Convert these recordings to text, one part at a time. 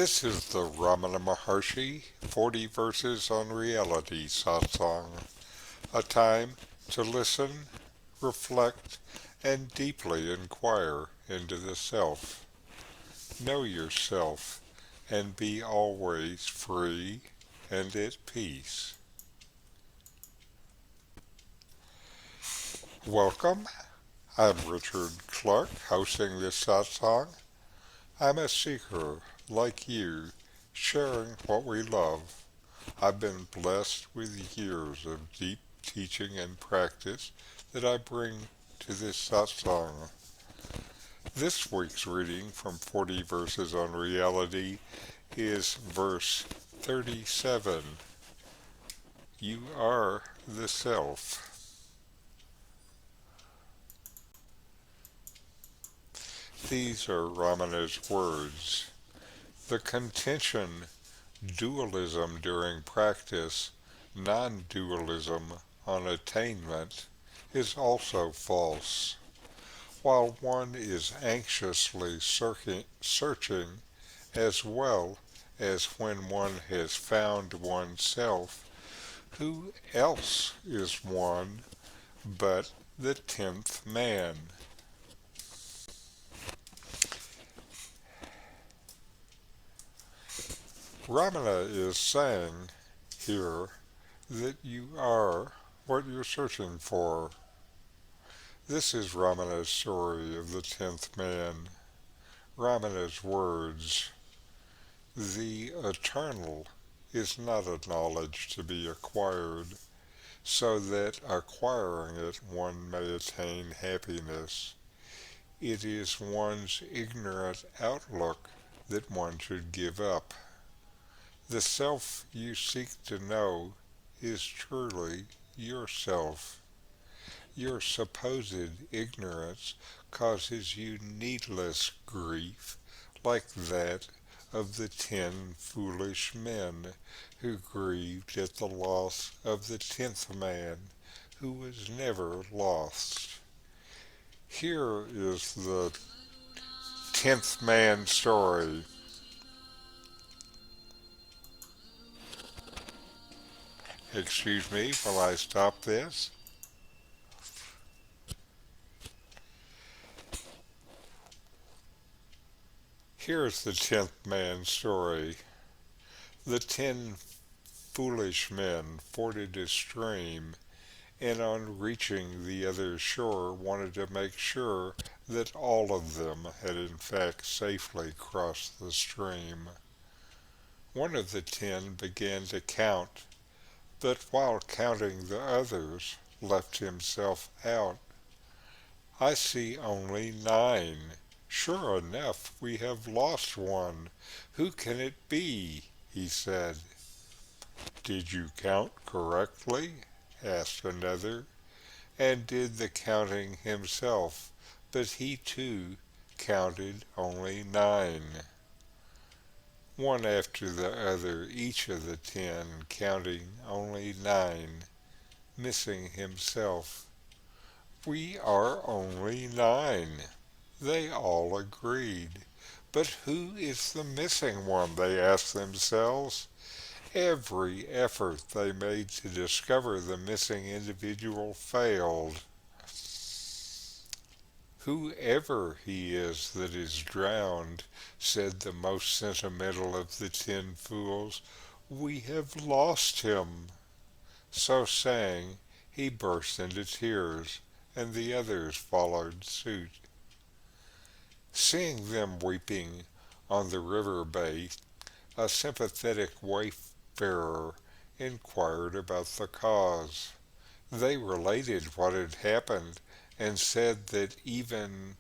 This is the Ramana Maharshi 40 Verses on Reality Satsang, a time to listen, reflect, and deeply inquire into the self. Know yourself and be always free and at peace. Welcome. I'm Richard Clarke, hosting this satsang. I'm a seeker like you, sharing what we love. I've been blessed with years of deep teaching and practice that I bring to this satsang. This week's reading from 40 Verses on Reality is verse 37. You are the self. These are Ramana's words. The contention, dualism during practice, non-dualism on attainment, is also false. While one is anxiously searching, as well as when one has found oneself, who else is one but the 10th man? Ramana is saying here that you are what you're searching for. This is Ramana's story of the 10th man. Ramana's words, the eternal is not a knowledge to be acquired, so that acquiring it one may attain happiness. It is one's ignorant outlook that one should give up. The self you seek to know is truly yourself. Your supposed ignorance causes you needless grief, like that of the 10 foolish men who grieved at the loss of the 10th man, who was never lost. Here is the 10th man story. Excuse me while I stop this. Here's the 10th man's story. The 10 foolish men forded a stream, and on reaching the other shore wanted to make sure that all of them had in fact safely crossed the stream. One of the 10 began to count, but while counting the others, left himself out. I see only 9. Sure enough, we have lost one. Who can it be? He said. Did you count correctly? Asked another, and did the counting himself, but he too counted only 9. One after the other, each of the 10 counting only 9, missing himself. We are only 9. They all agreed. But who is the missing one, they asked themselves. Every effort they made to discover the missing individual failed. Whoever he is that is drowned, said the most sentimental of the 10 fools, we have lost him. So saying, he burst into tears, and the others followed suit. Seeing them weeping on the river bank, a sympathetic wayfarer inquired about the cause. They related what had happened, and said that even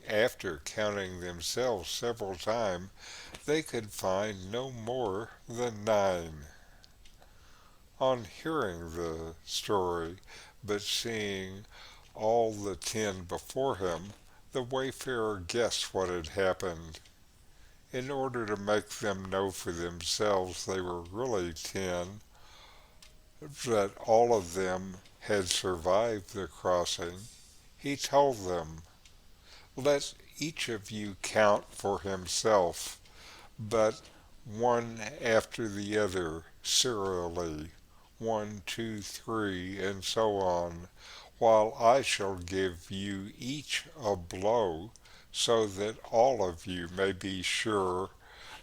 after counting themselves several times, they could find no more than 9. On hearing the story, but seeing all the 10 before him, the wayfarer guessed what had happened. In order to make them know for themselves they were really 10, that all of them had survived the crossing, he told them, let each of you count for himself, but one after the other, serially, 1, 2, 3, and so on, while I shall give you each a blow, so that all of you may be sure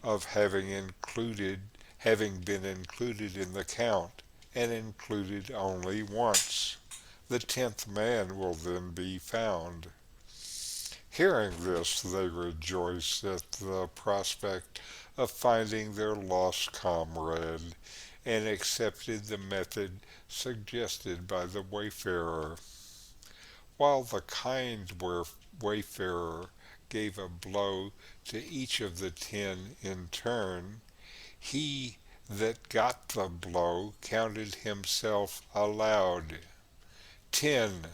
of having been included in the count, and included only once. The 10th man will then be found. Hearing this, they rejoiced at the prospect of finding their lost comrade, and accepted the method suggested by the wayfarer. While the kind wayfarer gave a blow to each of the 10 in turn, he that got the blow counted himself aloud. 10,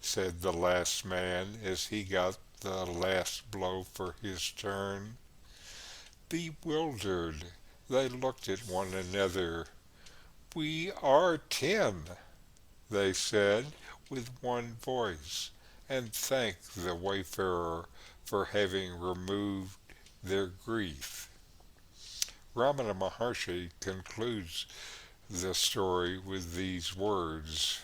said the last man as he got the last blow for his turn. Bewildered, they looked at one another. We are 10, they said with one voice, and thanked the wayfarer for having removed their grief. Ramana Maharshi concludes the story with these words: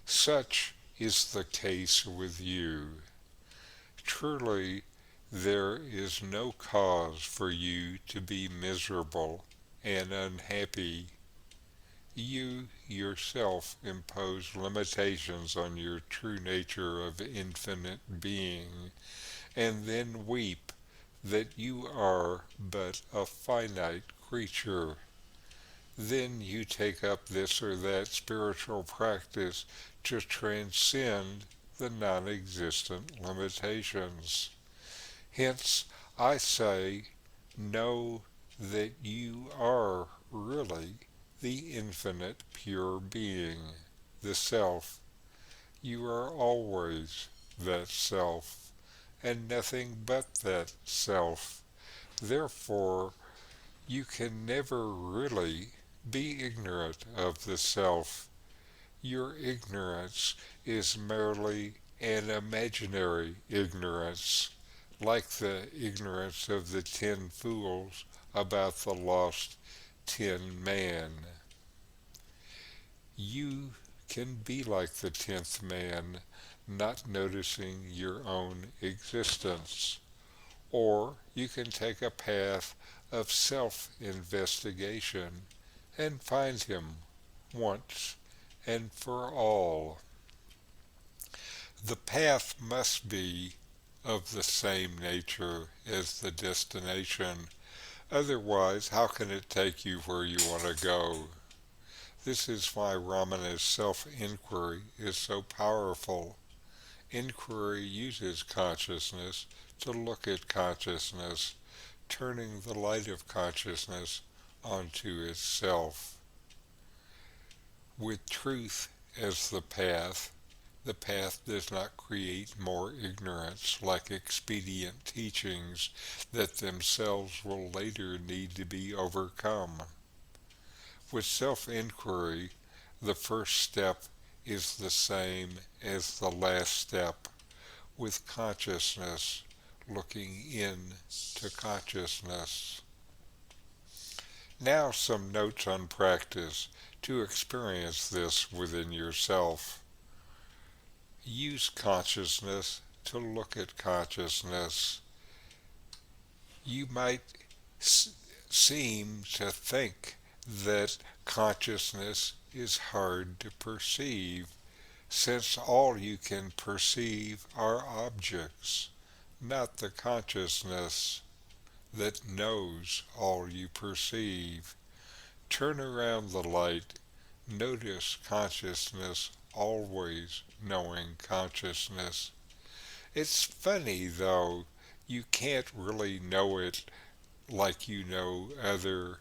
Such is the case with you. Truly, there is no cause for you to be miserable and unhappy. You yourself impose limitations on your true nature of infinite being, and then weep that you are but a finite creature. Then you take up this or that spiritual practice to transcend the non-existent limitations. Hence, I say, know that you are really the infinite pure being, the Self. You are always that Self, and nothing but that Self. Therefore, you can never really be ignorant of the Self. Your ignorance is merely an imaginary ignorance, like the ignorance of the 10 fools about the lost 10 man. You can be like the 10th man, not noticing your own existence. Or you can take a path of self-investigation and find him once and for all. The path must be of the same nature as the destination. Otherwise, how can it take you where you want to go? This is why Ramana's self-inquiry is so powerful. Inquiry uses consciousness to look at consciousness, turning the light of consciousness onto itself. With truth as the path does not create more ignorance like expedient teachings that themselves will later need to be overcome. With self-inquiry, the first step is the same as the last step, with consciousness looking into consciousness. Now some notes on practice to experience this within yourself. Use consciousness to look at consciousness. You might seem to think that consciousness is hard to perceive, since all you can perceive are objects, not the consciousness that knows all you perceive. Turn around the light, notice consciousness always knowing consciousness. It's funny though, you can't really know it like you know other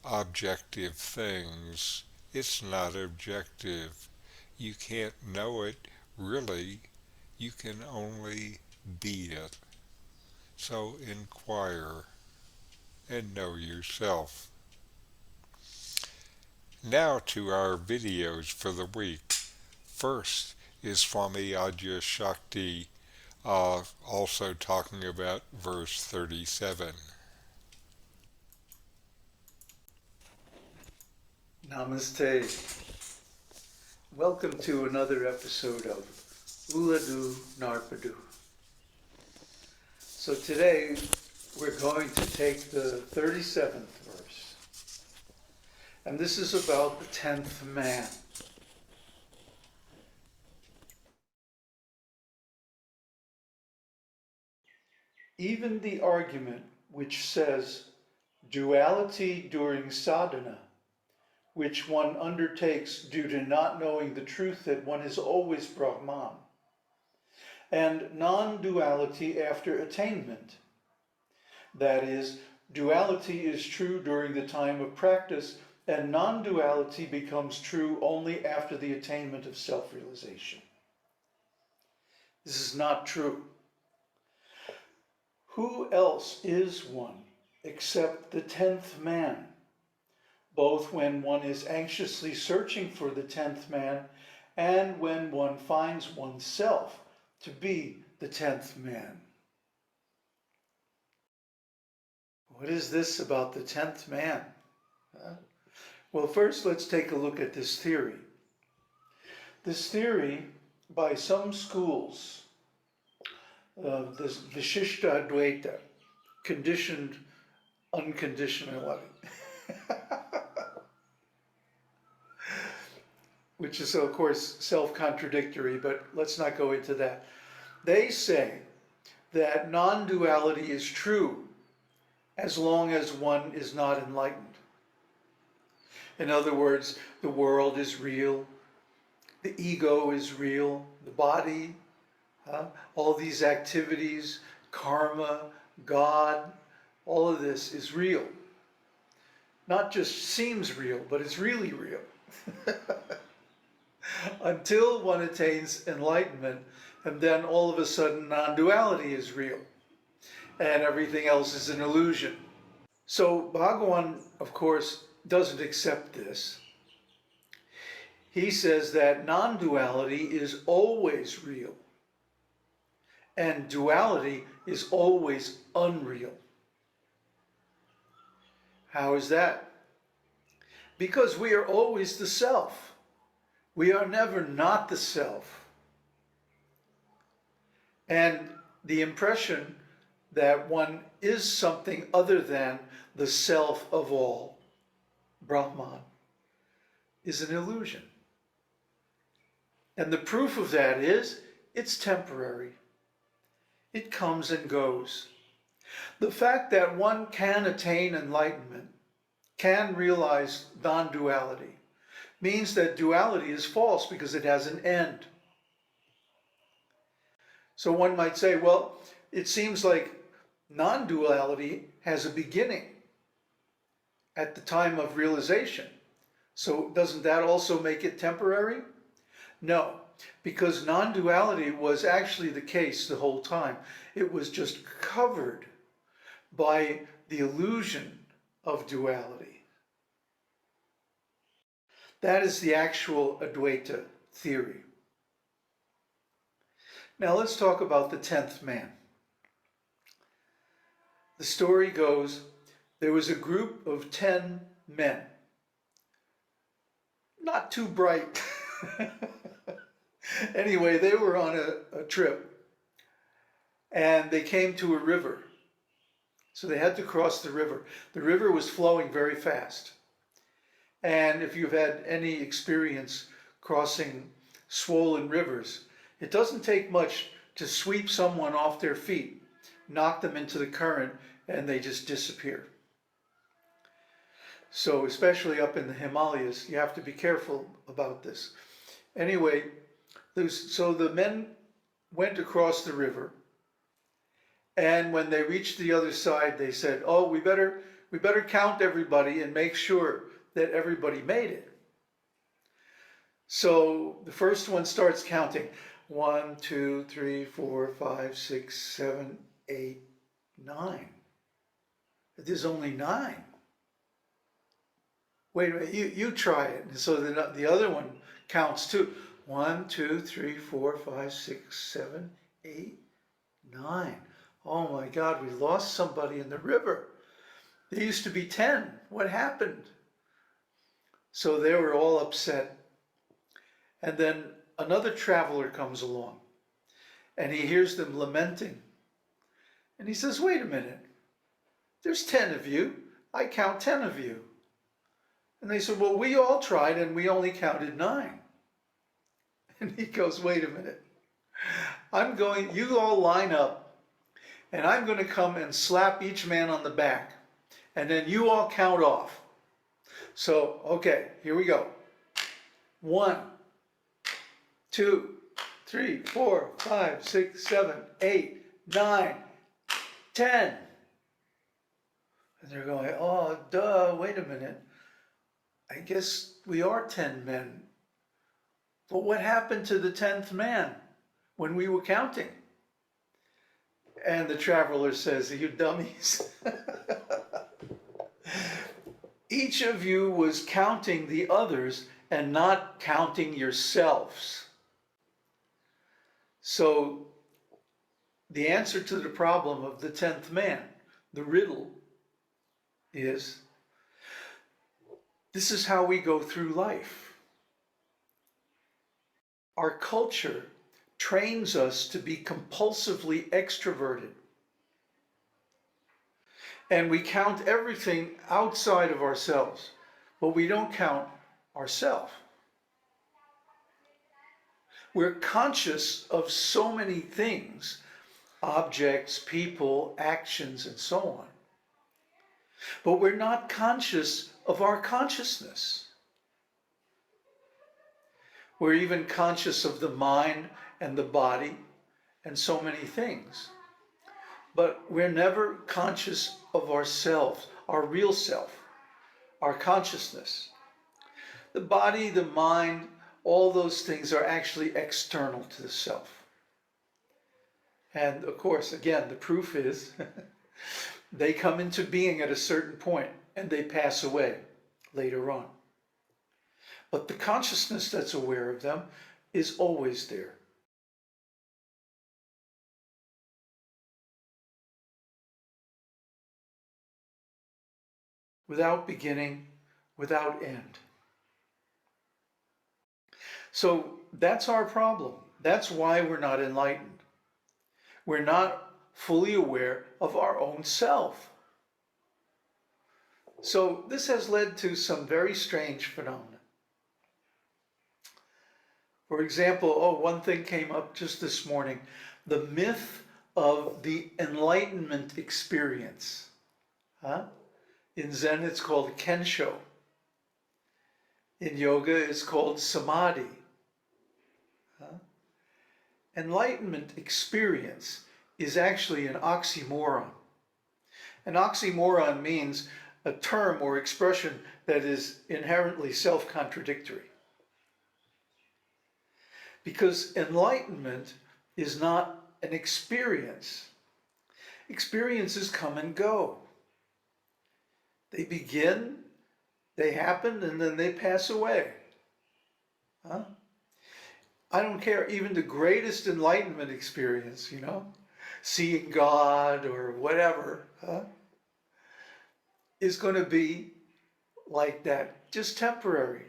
objective things. It's not objective. You can't know it really, you can only be it. So inquire and know yourself. Now to our videos for the week. First is Swami Adyasakti, also talking about verse 37. Namaste. Welcome to another episode of Uladu Narpadu. So today we're going to take the 37th verse. And this is about the 10th man. Even the argument which says duality during sadhana, which one undertakes due to not knowing the truth that one is always Brahman, and non-duality after attainment, that is, duality is true during the time of practice, and non-duality becomes true only after the attainment of self-realization. This is not true. Who else is one except the 10th man, both when one is anxiously searching for the 10th man and when one finds oneself to be the 10th man? What is this about the 10th man? Well, first let's take a look at this theory. This theory, by some schools, this Vishishta Advaita, conditioned unconditionality, which is of course self-contradictory, but let's not go into that. They say that non-duality is true as long as one is not enlightened. In other words, the world is real, the ego is real, the body, all these activities, karma, God, all of this is real. Not just seems real, but it's really real. Until one attains enlightenment, and then all of a sudden non-duality is real, and everything else is an illusion. So Bhagavan, of course, doesn't accept this. He says that non-duality is always real, and duality is always unreal. How is that? Because we are always the self. We are never not the self. And the impression that one is something other than the self of all, Brahman, is an illusion. And the proof of that is it's temporary. It comes and goes. The fact that one can attain enlightenment, can realize non-duality, means that duality is false because it has an end. So one might say, well, it seems like non-duality has a beginning at the time of realization. So doesn't that also make it temporary? No, because non-duality was actually the case the whole time. It was just covered by the illusion of duality. That is the actual Advaita theory. Now let's talk about the 10th man. The story goes, there was a group of 10 men, not too bright. Anyway, they were on a trip, and they came to a river. So they had to cross the river. The river was flowing very fast. And if you've had any experience crossing swollen rivers, it doesn't take much to sweep someone off their feet, knock them into the current, and they just disappear. So especially up in the Himalayas, you have to be careful about this. Anyway, so the men went across the river, and when they reached the other side, they said, oh, we better count everybody and make sure that everybody made it. So the first one starts counting. 1, 2, 3, 4, 5, 6, 7, 8, 9. There's only 9. Wait a minute, you try it. And so the other one counts too. 1, 2, 3, 4, 5, 6, 7, 8, 9. Oh my God, we lost somebody in the river. There used to be 10. What happened? So they were all upset. And then another traveler comes along and he hears them lamenting. And he says, wait a minute, there's 10 of you. I count 10 of you. And they said, well, we all tried and we only counted 9. And he goes, wait a minute. You all line up and I'm going to come and slap each man on the back. And then you all count off. So, okay, here we go. 1, 2, 3, 4, 5, 6, 7, 8, 9, 10. And they're going, oh, duh, wait a minute. I guess we are 10 men. But what happened to the 10th man when we were counting? And the traveler says, you dummies. Each of you was counting the others and not counting yourselves. So the answer to the problem of the 10th man, the riddle, is this is how we go through life. Our culture trains us to be compulsively extroverted. And we count everything outside of ourselves, but we don't count ourselves. We're conscious of so many things, objects, people, actions, and so on. But we're not conscious of our consciousness. We're even conscious of the mind and the body and so many things. But we're never conscious of ourselves, our real self, our consciousness. The body, the mind, all those things are actually external to the self. And of course, again, the proof is they come into being at a certain point and they pass away later on. But the consciousness that's aware of them is always there. Without beginning, without end. So that's our problem. That's why we're not enlightened. We're not fully aware of our own self. So this has led to some very strange phenomena. For example, one thing came up just this morning, the myth of the enlightenment experience. In Zen, it's called Kensho. In yoga, it's called Samadhi. Enlightenment experience is actually an oxymoron. An oxymoron means a term or expression that is inherently self-contradictory. Because enlightenment is not an experience. Experiences come and go. They begin, they happen, and then they pass away. I don't care, even the greatest enlightenment experience, seeing God or whatever, is going to be like that, just temporary.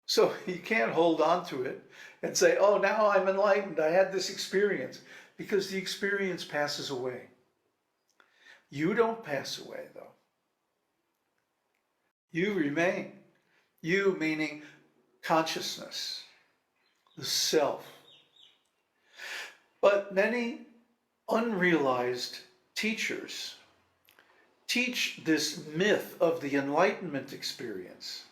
So you can't hold on to it and say, oh, now I'm enlightened, I had this experience, because the experience passes away. You don't pass away, though. You remain. You meaning consciousness, the self. But many unrealized teachers teach this myth of the enlightenment experience.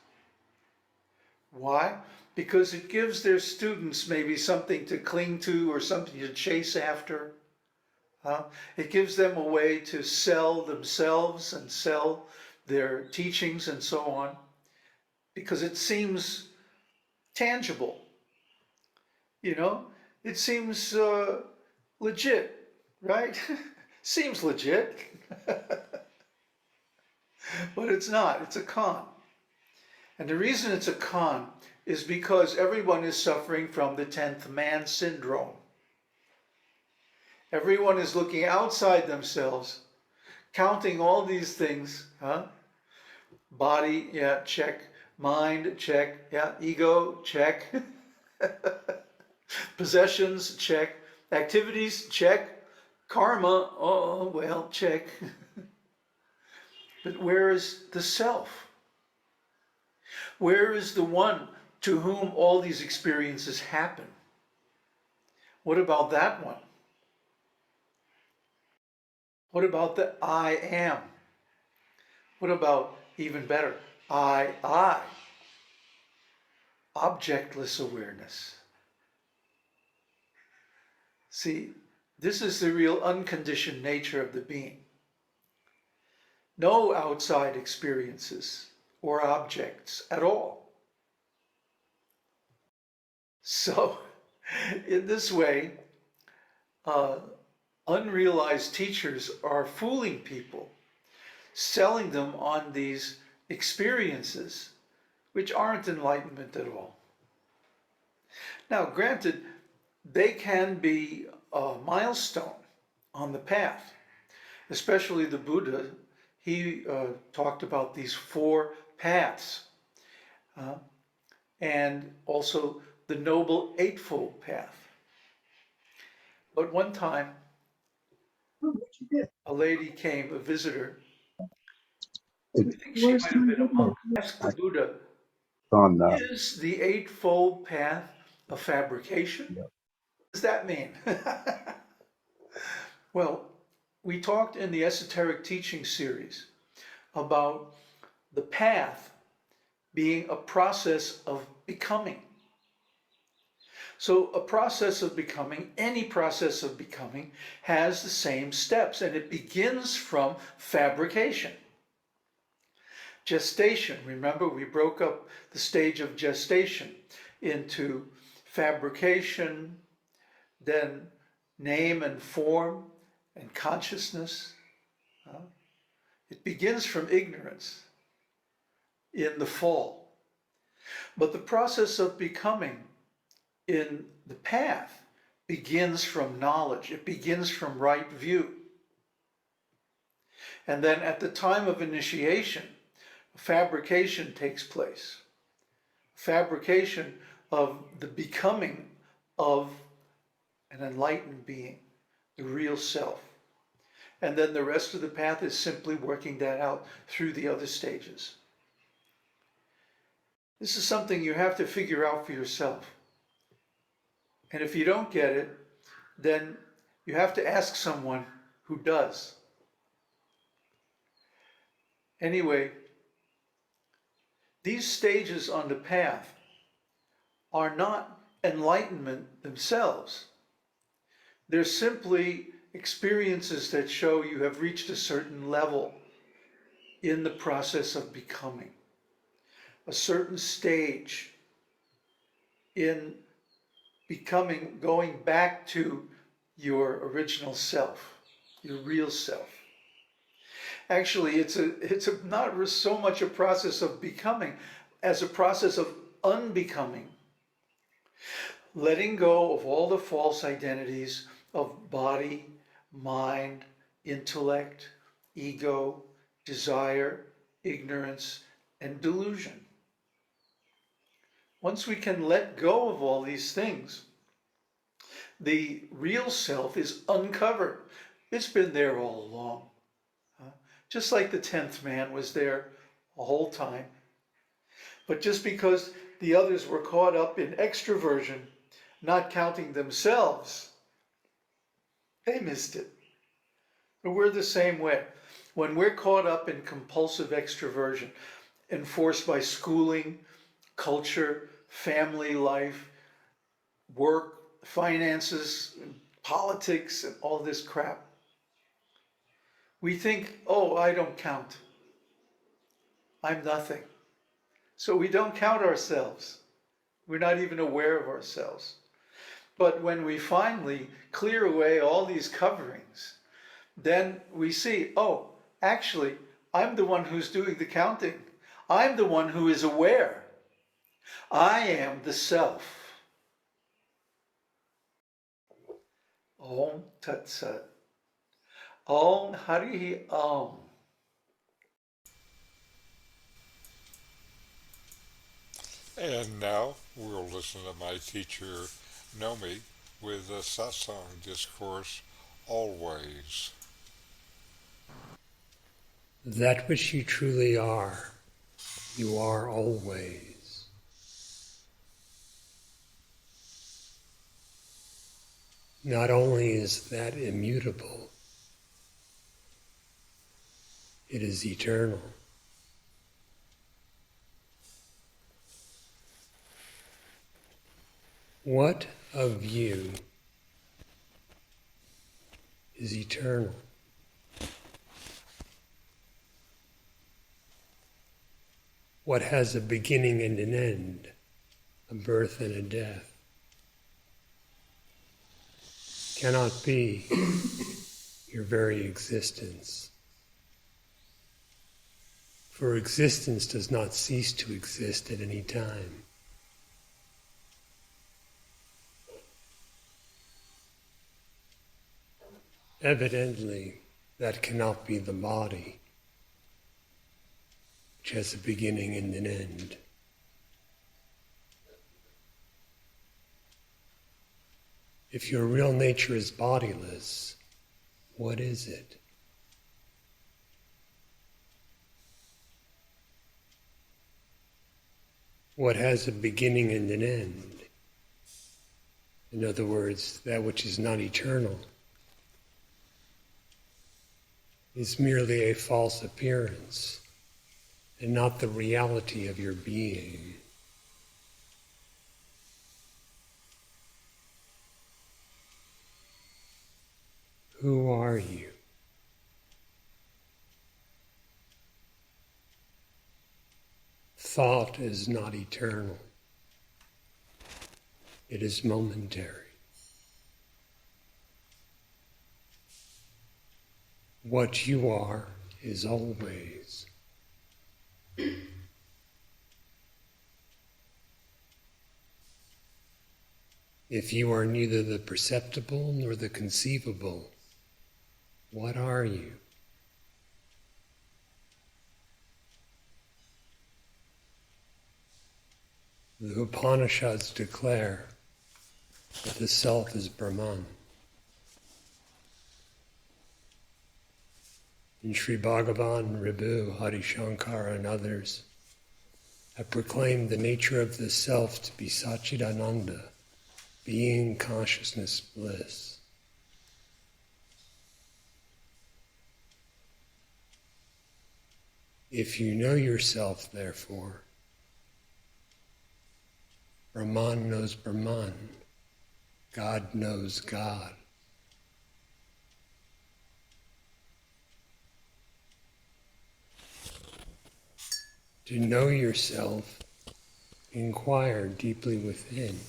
Why? Because it gives their students maybe something to cling to or something to chase after. It gives them a way to sell themselves and sell their teachings and so on, because it seems tangible. It seems legit, right? Seems legit. But it's not. It's a con. And the reason it's a con is because everyone is suffering from the 10th man syndrome. Everyone is looking outside themselves, counting all these things, Body, yeah, check. Mind, check. Yeah, ego, check. Possessions, check. Activities, check. Karma, oh, well, check. But where is the self? Where is the one to whom all these experiences happen? What about that one? What about the I am? What about, even better, I, objectless awareness? See, this is the real unconditioned nature of the being. No outside experiences or objects at all. So, in this way, unrealized teachers are fooling people, selling them on these experiences which aren't enlightenment at all. Now, granted, they can be a milestone on the path, especially the Buddha. He talked about these 4 paths, and also the Noble Eightfold Path. But one time, a lady came, a visitor. I think she might have been a monk. Asked the Buddha, is the Eightfold Path a fabrication? What does that mean? Well, we talked in the Esoteric Teaching series about the path being a process of becoming. So a process of becoming, any process of becoming, has the same steps, and it begins from fabrication. Gestation, remember we broke up the stage of gestation into fabrication, then name and form and consciousness. It begins from ignorance in the fall. But the process of becoming in the path begins from knowledge. It begins from right view. And then at the time of initiation, fabrication takes place. Fabrication of the becoming of an enlightened being, the real self. And then the rest of the path is simply working that out through the other stages. This is something you have to figure out for yourself. And if you don't get it, then you have to ask someone who does. Anyway, these stages on the path are not enlightenment themselves. They're simply experiences that show you have reached a certain level in the process of becoming, a certain stage in becoming, going back to your original self, your real self. Actually, it's not so much a process of becoming as a process of unbecoming. Letting go of all the false identities of body, mind, intellect, ego, desire, ignorance, and delusion. Once we can let go of all these things, the real self is uncovered. It's been there all along. Just like the 10th man was there the whole time. But just because the others were caught up in extroversion, not counting themselves, they missed it. But we're the same way. When we're caught up in compulsive extroversion, enforced by schooling, culture, family life, work, finances, politics, and all this crap, we think, oh, I don't count. I'm nothing. So we don't count ourselves. We're not even aware of ourselves. But when we finally clear away all these coverings, then we see, oh, actually, I'm the one who's doing the counting. I'm the one who is aware. I am the self. Om Tat Sat. Om Hari Om. And now we'll listen to my teacher, Nome, with the Satsang discourse, Always. That which you truly are, you are always. Not only is that immutable, it is eternal. What of you is eternal? What has a beginning and an end, a birth and a death, cannot be your very existence. For existence does not cease to exist at any time. Evidently, that cannot be the body, which has a beginning and an end. If your real nature is bodiless, what is it? What has a beginning and an end? In other words, that which is not eternal is merely a false appearance and not the reality of your being. Who are you? Thought is not eternal. It is momentary. What you are is always. If you are neither the perceptible nor the conceivable, what are you? The Upanishads declare that the self is Brahman. And Sri Bhagavan, Ribhu, Hari Shankara, and others have proclaimed the nature of the self to be Satchidananda, being, consciousness, bliss. If you know yourself, therefore, Brahman knows Brahman, God knows God. To know yourself, inquire deeply within.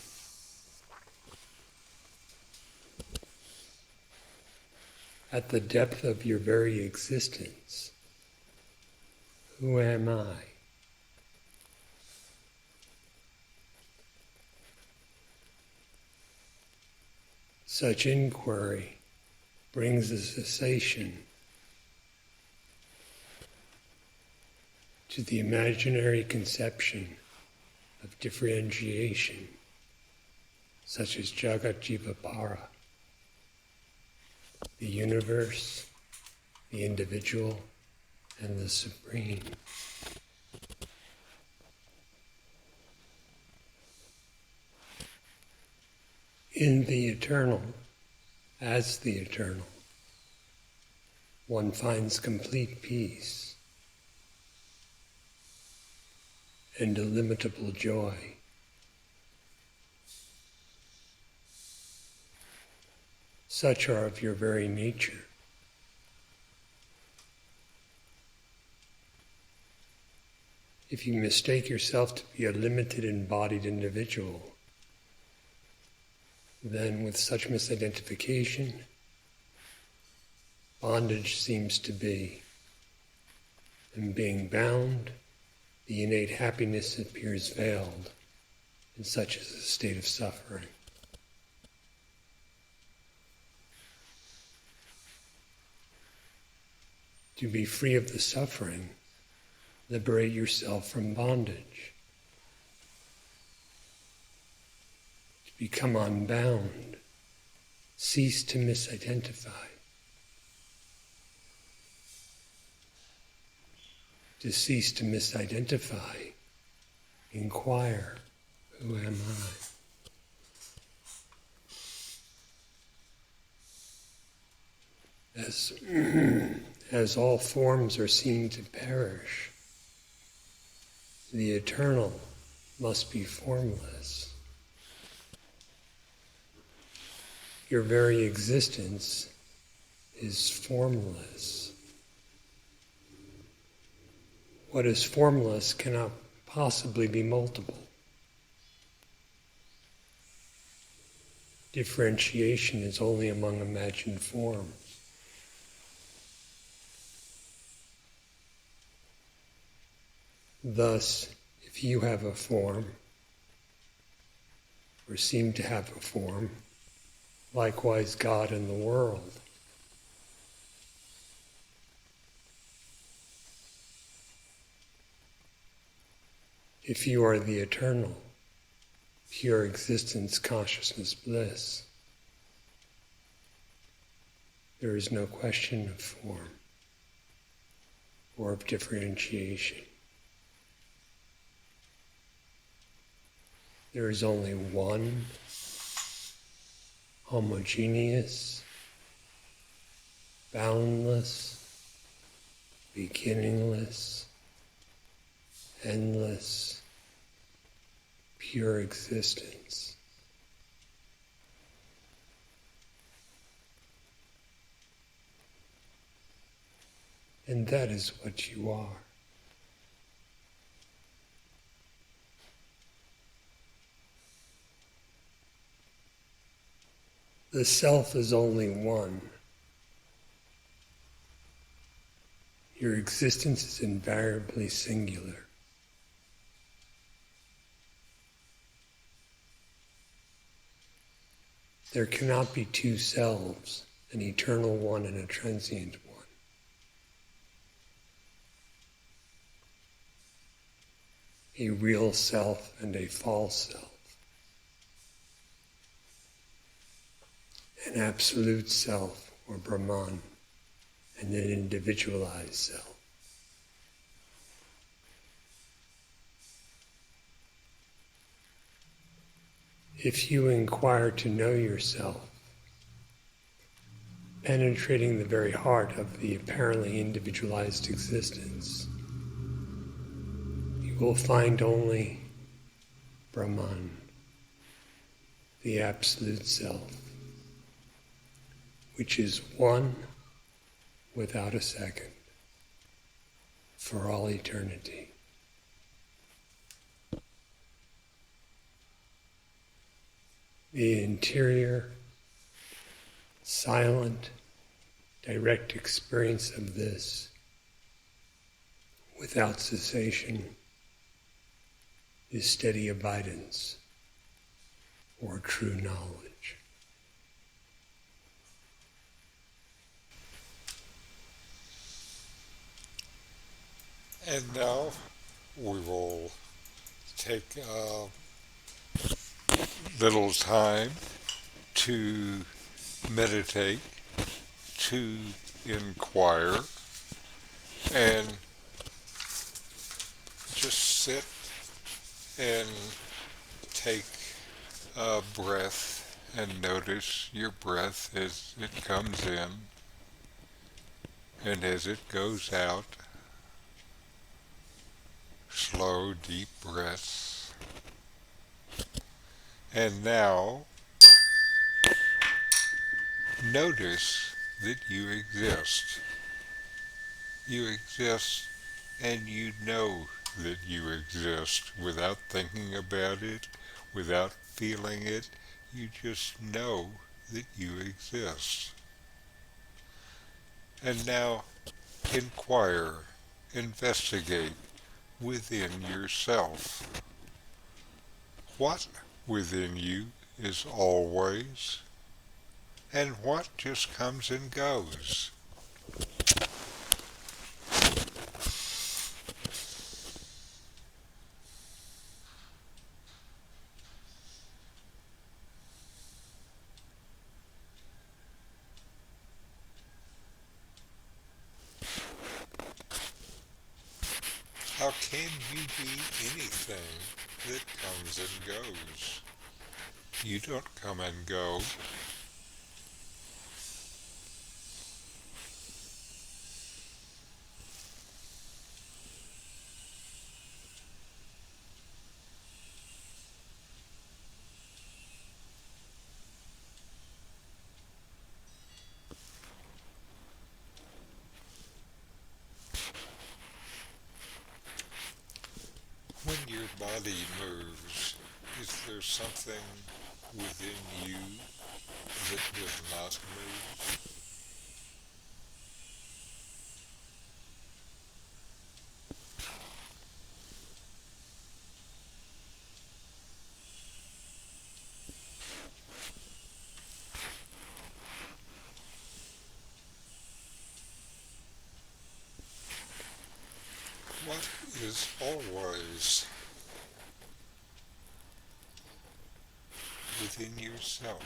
At the depth of your very existence, who am I? Such inquiry brings a cessation to the imaginary conception of differentiation, such as Jagat Jiva Para, the universe, the individual, and the supreme. In the eternal, as the eternal, one finds complete peace and illimitable joy. Such are of your very nature. If you mistake yourself to be a limited embodied individual, then with such misidentification, bondage seems to be, and being bound, the innate happiness appears veiled, and such is a state of suffering. To be free of the suffering, liberate yourself from bondage. become unbound, cease to misidentify. To cease to misidentify, inquire, who am I? As all forms are seen to perish, the eternal must be formless. Your very existence is formless. What is formless cannot possibly be multiple. Differentiation is only among imagined forms. Thus, if you have a form, or seem to have a form, likewise God and the world. If you are the eternal, pure existence, consciousness, bliss, there is no question of form or of differentiation. There is only one homogeneous, boundless, beginningless, endless, pure existence. And that is what you are. The self is only one. Your existence is invariably singular. There cannot be two selves, an eternal one and a transient one. A real self and a false self. An absolute self, or Brahman, and an individualized self. If you inquire to know yourself, penetrating the very heart of the apparently individualized existence, you will find only Brahman, the absolute self, which is one without a second, for all eternity. The interior, silent, direct experience of this, without cessation, is steady abidance, or true knowledge. And now we will take a little time to meditate, to inquire, and just sit and take a breath and notice your breath as it comes in and as it goes out. Slow, deep breaths. And now, notice that you exist. You exist, and you know that you exist without thinking about it, without feeling it. You just know that you exist. And now, inquire, investigate within yourself. What within you is always, and what just comes and goes? How can you be anything that comes and goes? You don't come and go. When your body moves, is there something within you that does not move? What is always within yourself?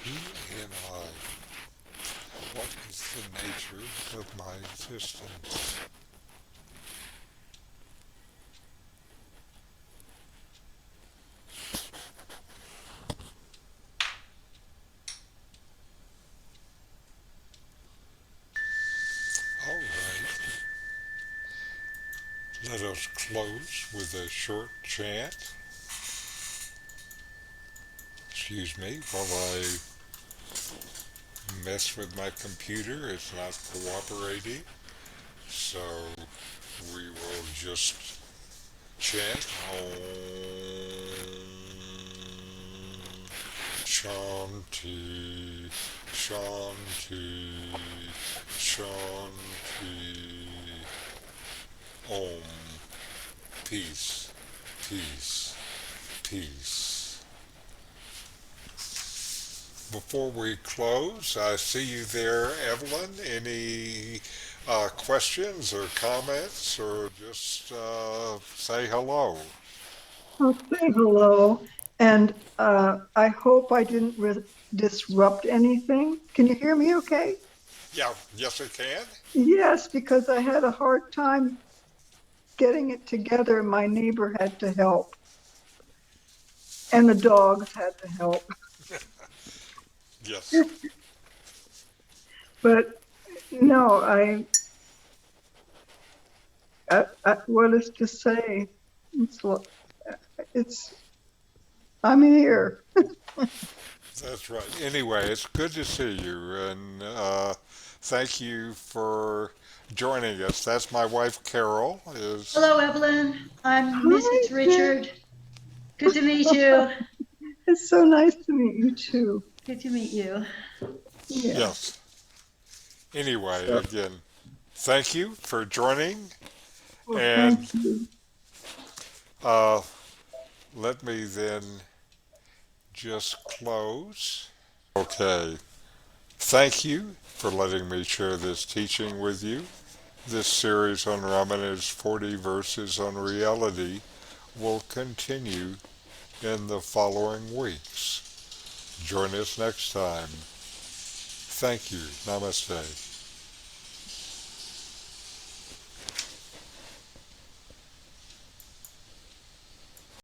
Who am I? What is the nature of my existence? All right, let us close with a short chant. Excuse me while I mess with my computer. It's not cooperating. So we will just chant Om Shanti Shanti Shanti Om. Peace, peace, peace. Before we close, I see you there, Evelyn. Any questions or comments, or just say hello? I'll say hello, and I hope I didn't disrupt anything. Can you hear me okay? Yeah, yes, I can. Yes, because I had a hard time getting it together. My neighbor had to help, and the dogs had to help. Yes. But no, what is to say? It's I'm here. That's right. Anyway, it's good to see you, and thank you for joining us. That's my wife, Carol. Hello, Evelyn. I'm Hi, Mrs. Richard. Good to meet you. it's so nice to meet you too. Good to meet you. Yeah. Yes. Anyway, So, again, thank you for joining, well, thank and you. uh, let me then just close. Okay. Thank you for letting me share this teaching with you. This series on Ramana's 40 verses on reality will continue in the following weeks. Join us next time. Thank you. Namaste.